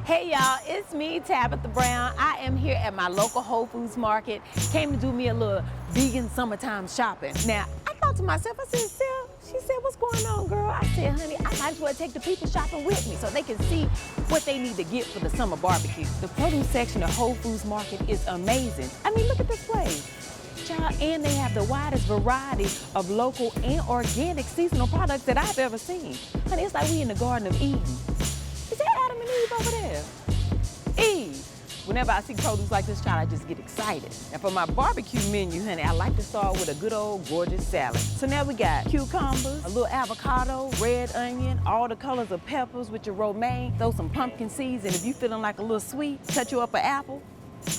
Hey y'all, it's me, Tabitha Brown. I am here at my local Whole Foods market. Came to do me a little vegan summertime shopping. Now, I thought to myself, I said, Sil, she said, what's going on, girl? I said, honey, I might as well take the people shopping with me so they can see what they need to get for the summer barbecue. The produce section of Whole Foods market is amazing. I mean, look at this place. Child, and they have the widest variety of local and organic seasonal products that I've ever seen. Honey, it's like we in the Garden of Eden. Is that Adam and Eve over there? Eve. Whenever I see produce like this, child, I just get excited. And for my barbecue menu, honey, I like to start with a good old gorgeous salad. So now we got cucumbers, a little avocado, red onion, all the colors of peppers with your romaine, throw some pumpkin seeds, and if you feeling like a little sweet, cut you up an apple.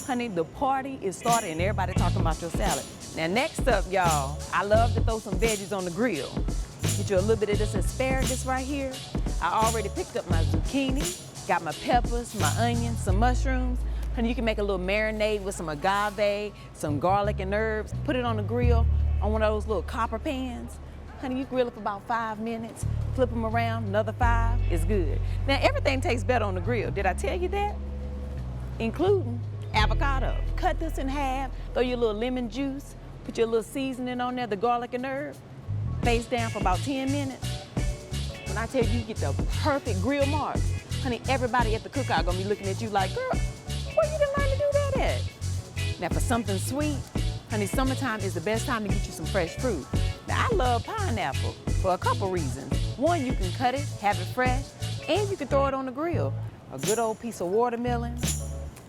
Honey, the party is started and everybody talking about your salad. Now next up, y'all, I love to throw some veggies on the grill. Get you a little bit of this asparagus right here. I already picked up my zucchini, got my peppers, my onions, some mushrooms. Honey, you can make a little marinade with some agave, some garlic and herbs. Put it on the grill on one of those little copper pans. Honey, you grill it for about 5 minutes, flip them around, another 5, it's good. Now everything tastes better on the grill. Did I tell you that? Including avocado. Cut this in half, throw your little lemon juice, put your little seasoning on there, the garlic and herb, face down for about 10 minutes. When I tell you get the perfect grill marks, honey, everybody at the cookout gonna be looking at you like, girl, where you done learn to do that at? Now for something sweet, honey, summertime is the best time to get you some fresh fruit. Now I love pineapple for a couple reasons. One, you can cut it, have it fresh, and you can throw it on the grill. A good old piece of watermelon.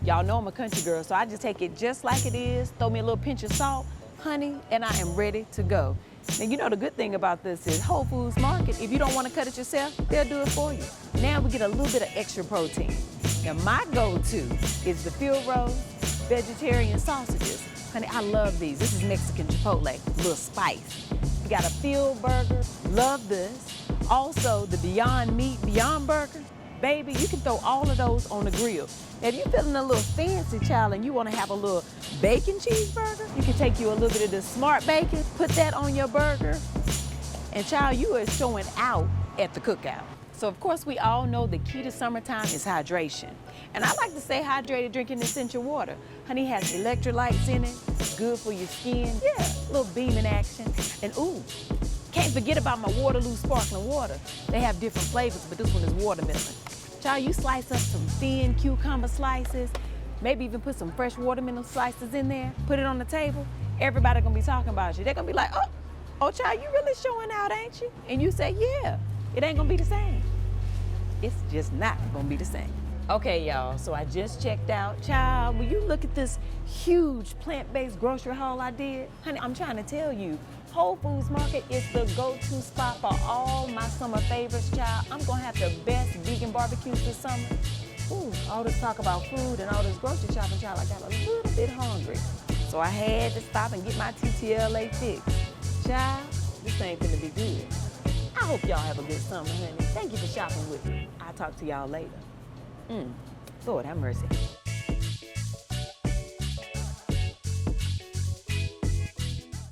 Y'all know I'm a country girl, so I just take it just like it is, throw me a little pinch of salt, honey, and I am ready to go. Now, you know the good thing about this is Whole Foods Market, if you don't want to cut it yourself, they'll do it for you. Now we get a little bit of extra protein. Now my go-to is the field roast vegetarian sausages. Honey, I love these. This is Mexican chipotle, a little spice. We got a field burger, love this. Also the Beyond Meat Beyond Burger. Baby, you can throw all of those on the grill. Now, if you're feeling a little fancy, child, and you want to have a little bacon cheeseburger, you can take you a little bit of the smart bacon, put that on your burger, and child, you are showing out at the cookout. So, of course, we all know the key to summertime is hydration. And I like to stay hydrated drinking essential water. Honey, has electrolytes in it, good for your skin. Yeah, a little beaming action. And ooh, can't forget about my Waterloo sparkling water. They have different flavors, but this one is watermelon. Child, you slice up some thin cucumber slices, maybe even put some fresh watermelon slices in there, put it on the table, everybody gonna be talking about you. They're gonna be like, oh, child, you really showing out, ain't you? And you say, yeah, it ain't gonna be the same. It's just not gonna be the same. Okay, y'all, so I just checked out. Child, when you look at this huge plant-based grocery haul I did, honey, I'm trying to tell you, Whole Foods Market is the go-to spot for all my summer favorites, child. I'm gonna have the best vegan barbecues this summer. Ooh, all this talk about food and all this grocery shopping, child, I got a little bit hungry. So I had to stop and get my TTLA fix. Child, this ain't gonna be good. I hope y'all have a good summer, honey. Thank you for shopping with me. I'll talk to y'all later. Lord have mercy.